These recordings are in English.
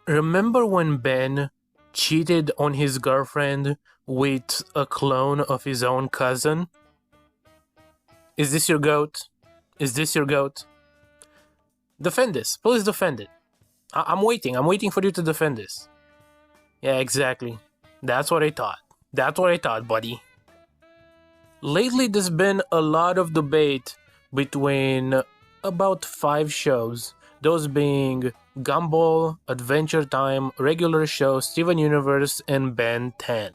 Remember when Ben cheated on his girlfriend with a clone of his own cousin? Is this your goat? Is this your goat? Defend this. Please defend it. I'm waiting. I'm waiting for you to defend this. Yeah, exactly. That's what I thought. That's what I thought, buddy. Lately, there's been a lot of debate between about 5 shows, those being Gumball, Adventure Time, Regular Show, Steven Universe, and Ben 10.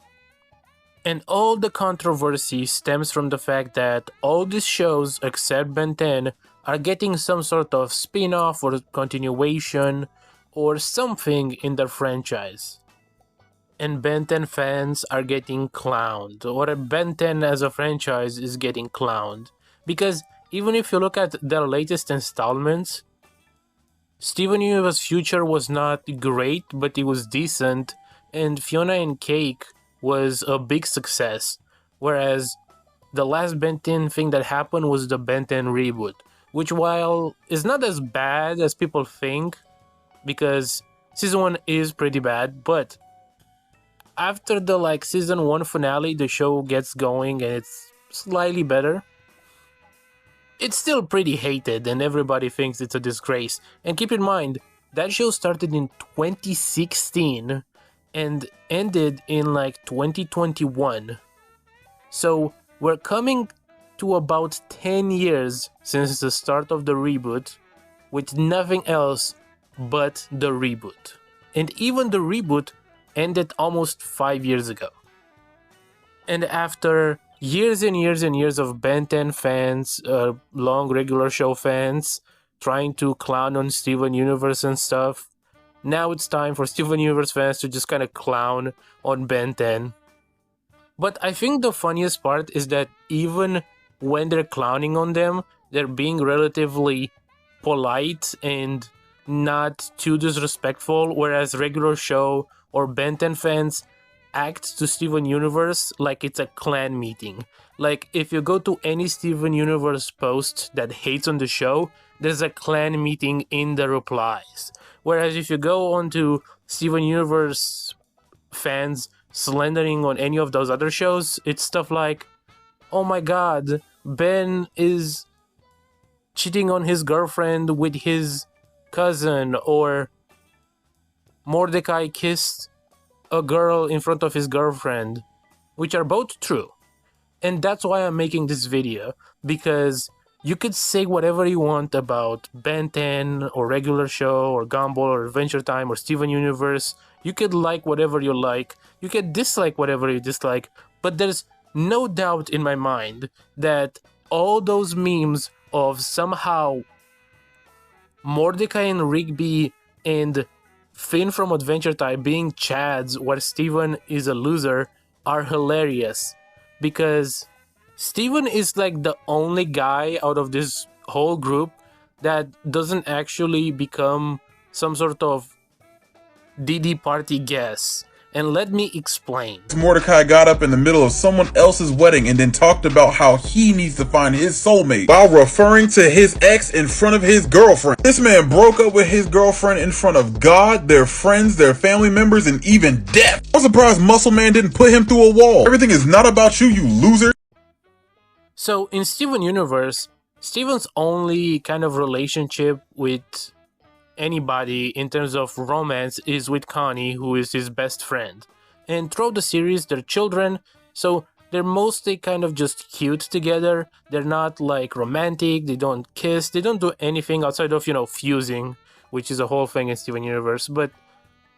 And all the controversy stems from the fact that all these shows except Ben 10 are getting some sort of spin-off or continuation or something in their franchise. And Ben 10 fans are getting clowned, or Ben 10 as a franchise is getting clowned. Because even if you look at their latest installments, Steven Universe Future was not great, but it was decent, and Fiona and Cake was a big success. Whereas the last Ben 10 thing that happened was the Ben 10 reboot, which while is not as bad as people think, because season 1 is pretty bad, but after the season 1 finale, the show gets going and it's slightly better. It's still pretty hated and everybody thinks it's a disgrace. And keep in mind, that show started in 2016 and ended in 2021. So we're coming to about 10 years since the start of the reboot with nothing else but the reboot. And even the reboot ended almost 5 years ago. And after years and years and years of Ben 10 fans, long regular show fans, trying to clown on Steven Universe and stuff, now it's time for Steven Universe fans to just kind of clown on Ben 10. But I think the funniest part is that even when they're clowning on them, they're being relatively polite and not too disrespectful, whereas regular show or Ben 10 fans act to Steven Universe like it's a clan meeting. Like, if you go to any Steven Universe post that hates on the show, there's a clan meeting in the replies. Whereas if you go onto Steven Universe fans slandering on any of those other shows, it's stuff like, oh my god, Ben is cheating on his girlfriend with his cousin, or Mordecai kissed a girl in front of his girlfriend, which are both true. And that's why I'm making this video, because you could say whatever you want about Ben 10 or Regular Show or Gumball or Adventure Time or Steven Universe. You could like whatever you like, you could dislike whatever you dislike, but there's no doubt in my mind that all those memes of somehow Mordecai and Rigby and Finn from Adventure Time being Chads where Steven is a loser are hilarious, because Steven is like the only guy out of this whole group that doesn't actually become some sort of DD party guest. And let me explain. Mordecai got up in the middle of someone else's wedding and then talked about how he needs to find his soulmate while referring to his ex in front of his girlfriend. This man broke up with his girlfriend in front of God, their friends, their family members, and even death. I'm surprised Muscle Man didn't put him through a wall. Everything is not about you, you loser. So in Steven Universe, Steven's only kind of relationship with anybody in terms of romance is with Connie, who is his best friend. And throughout the series, they're children, so they're mostly kind of just cute together. They're not romantic, they don't kiss, they don't do anything outside of, fusing, which is a whole thing in Steven Universe, but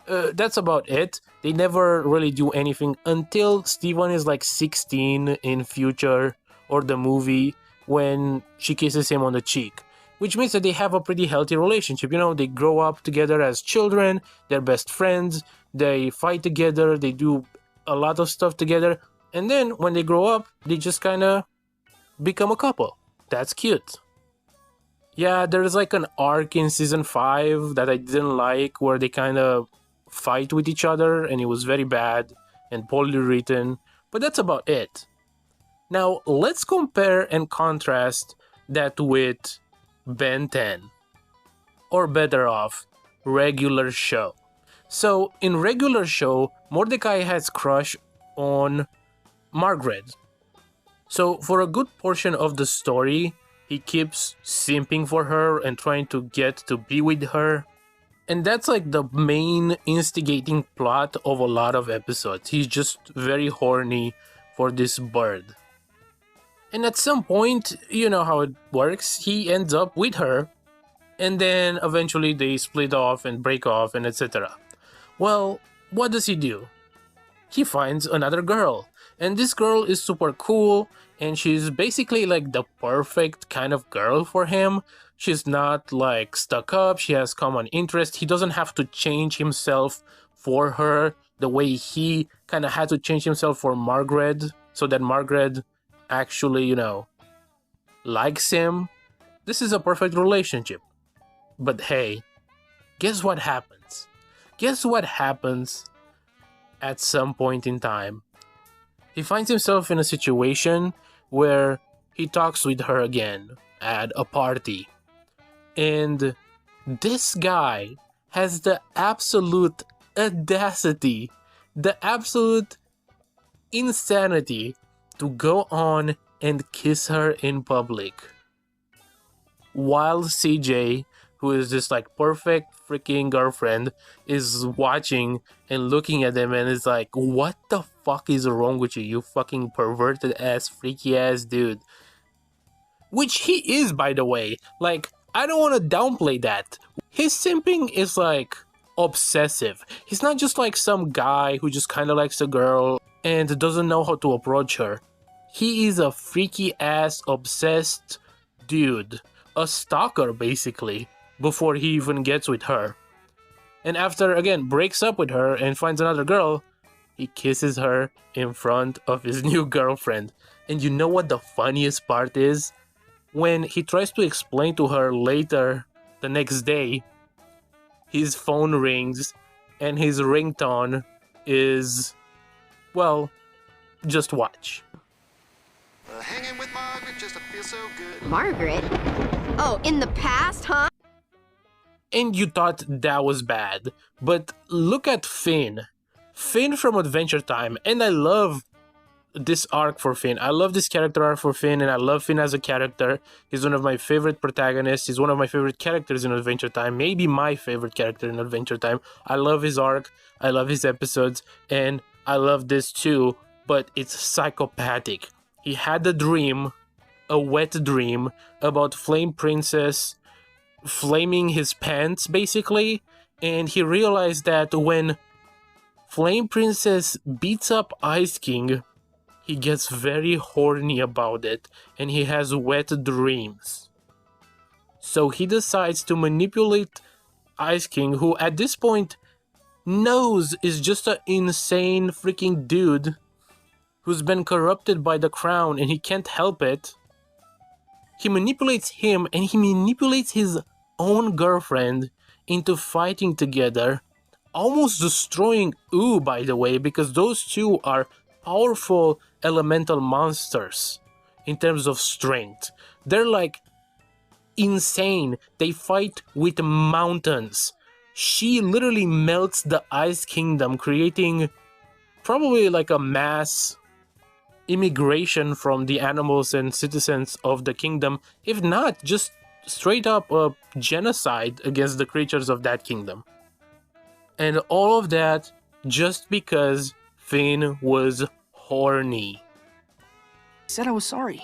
that's about it. They never really do anything until Steven is 16 in Future or the movie, when she kisses him on the cheek. Which means that they have a pretty healthy relationship. They grow up together as children, they're best friends, they fight together, they do a lot of stuff together, and then when they grow up, they just kind of become a couple. That's cute. Yeah, there's an arc in season 5 that I didn't like, where they kind of fight with each other, and it was very bad and poorly written, but that's about it. Now, let's compare and contrast that with Ben 10, or better off, Regular Show. So in regular show, Mordecai has crush on Margaret. So for a good portion of the story, he keeps simping for her and trying to get to be with her. And that's like the main instigating plot of a lot of episodes. He's just very horny for this bird. And at some point, you know how it works, he ends up with her. And then eventually they split off and break off and etc. Well, what does he do? He finds another girl. And this girl is super cool, and she's basically like the perfect kind of girl for him. She's not like stuck up, she has common interest. He doesn't have to change himself for her the way he kind of had to change himself for Margaret, so that Margaret actually, you know, likes him. This is a perfect relationship. But hey, guess what happens? Guess what happens at some point in time? He finds himself in a situation where he talks with her again at a party. And this guy has the absolute audacity, the absolute insanity to go on and kiss her in public. While CJ, who is this like perfect freaking girlfriend, is watching and looking at him and is like, what the fuck is wrong with you, you fucking perverted ass, freaky ass dude. Which he is, by the way. Like, I don't want to downplay that. His simping is like obsessive. He's not just like some guy who just kind of likes a girl and doesn't know how to approach her. He is a freaky ass obsessed dude. A stalker, basically, before he even gets with her. And after, again, breaks up with her and finds another girl, he kisses her in front of his new girlfriend. And you know what the funniest part is? When he tries to explain to her later, the next day, his phone rings and his ringtone is, well, just watch. Hanging with Margaret just to feel so good. Margaret? Oh, in the past, huh? And you thought that was bad. But look at Finn. Finn from Adventure Time. And I love this arc for Finn. I love this character arc for Finn, and I love Finn as a character. He's one of my favorite protagonists. He's one of my favorite characters in Adventure Time. Maybe my favorite character in Adventure Time. I love his arc. I love his episodes. And I love this too. But it's psychopathic. He had a dream, a wet dream, about Flame Princess flaming his pants, basically. And he realized that when Flame Princess beats up Ice King, he gets very horny about it, and he has wet dreams. So he decides to manipulate Ice King, who at this point knows is just an insane freaking dude who's been corrupted by the crown and he can't help it. He manipulates him, and he manipulates his own girlfriend into fighting together, almost destroying Ooh, by the way, because those two are powerful elemental monsters in terms of strength. They're like insane. They fight with mountains. She literally melts the Ice Kingdom, creating probably like a mass immigration from the animals and citizens of the kingdom, if not just straight up a genocide against the creatures of that kingdom. And all of that just because Finn was horny. I said I was sorry.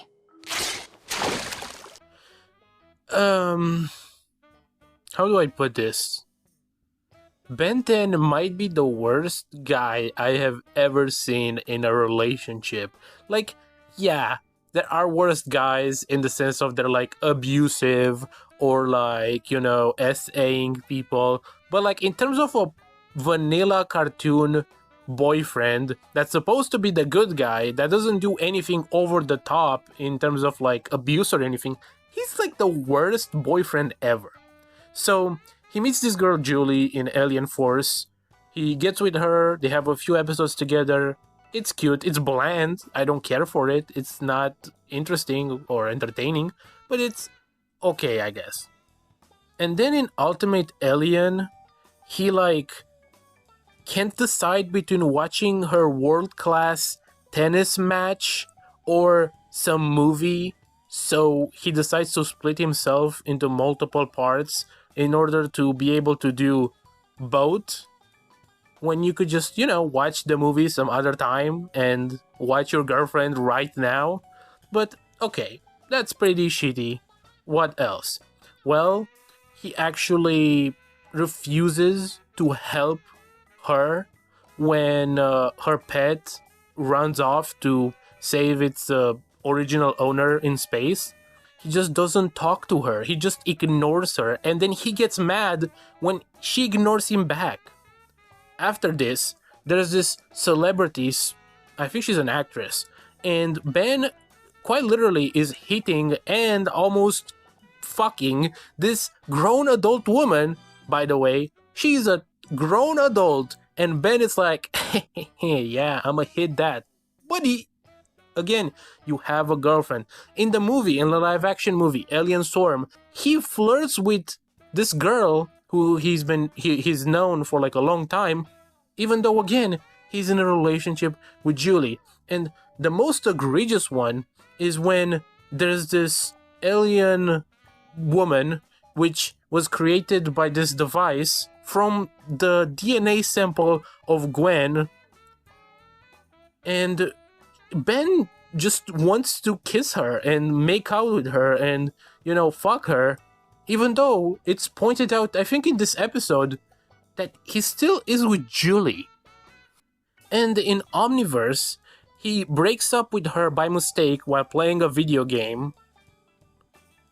How do I put this? Ben 10 might be the worst guy I have ever seen in a relationship. Like, yeah, there are worse guys in the sense of they're like abusive or like, you know, SAing people. But like in terms of a vanilla cartoon boyfriend that's supposed to be the good guy, that doesn't do anything over the top in terms of like abuse or anything, he's like the worst boyfriend ever. So he meets this girl Julie in Alien Force. He gets with her, they have a few episodes together. It's cute, it's bland, I don't care for it, it's not interesting or entertaining, but it's okay, I guess. And then in Ultimate Alien, he like can't decide between watching her world-class tennis match or some movie, so he decides to split himself into multiple parts in order to be able to do both, when you could just, watch the movie some other time and watch your girlfriend right now. But okay, that's pretty shitty. What else? Well, he actually refuses to help her when her pet runs off to save its original owner in space. He just doesn't talk to her. He just ignores her, and then he gets mad when she ignores him back. After this, there's this celebrity, I think she's an actress, and Ben quite literally is hitting and almost fucking this grown adult woman. By the way, she's a grown adult, and Ben is like, yeah, I'ma hit that. Buddy, again, you have a girlfriend. In the movie, in the live action movie, Alien Storm, he flirts with this girl who he's known for like a long time, even though again, he's in a relationship with Julie. And the most egregious one is when there's this alien woman which was created by this device from the DNA sample of Gwen, and Ben just wants to kiss her and make out with her and, fuck her, even though it's pointed out, I think in this episode, that he still is with Julie. And in Omniverse, he breaks up with her by mistake while playing a video game,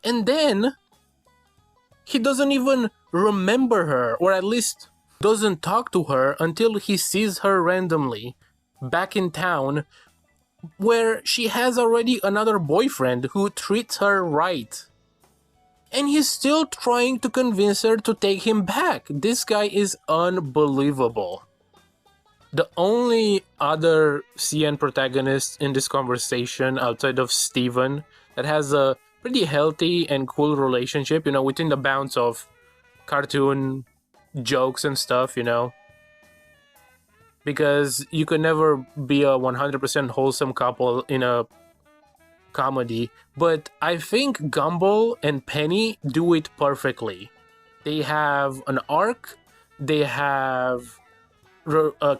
and then he doesn't even remember her, or at least doesn't talk to her until he sees her randomly back in town, where she has already another boyfriend who treats her right. And he's still trying to convince her to take him back. This guy is unbelievable. The only other CN protagonist in this conversation outside of Steven that has a pretty healthy and cool relationship, within the bounds of cartoon jokes and stuff, because you could never be a 100% wholesome couple in a comedy, but I think Gumball and Penny do it perfectly. They have an arc, they have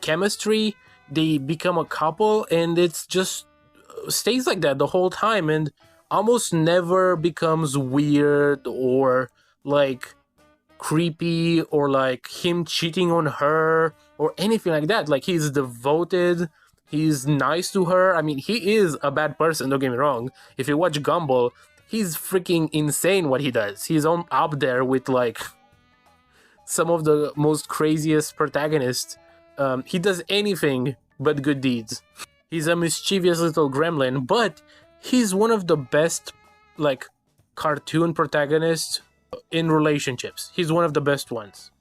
chemistry, they become a couple, and it's just stays like that the whole time and almost never becomes weird or like creepy or like him cheating on her or anything like that. Like, he's devoted, he's nice to her. I mean, he is a bad person, don't get me wrong. If you watch Gumball, he's freaking insane what he does. He's up there with like some of the most craziest protagonists. He does anything but good deeds. He's a mischievous little gremlin, but he's one of the best like cartoon protagonists in relationships. He's one of the best ones,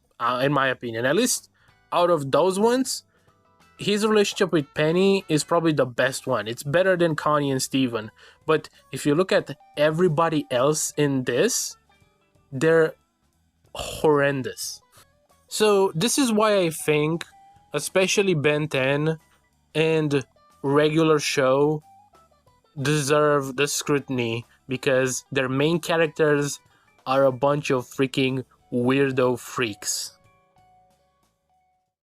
in my opinion. At least out of those ones, his relationship with Penny is probably the best one. It's better than Connie and Steven. But if you look at everybody else in this, they're horrendous. So this is why I think especially Ben 10 and regular show deserve the scrutiny, because their main characters are a bunch of freaking weirdo freaks.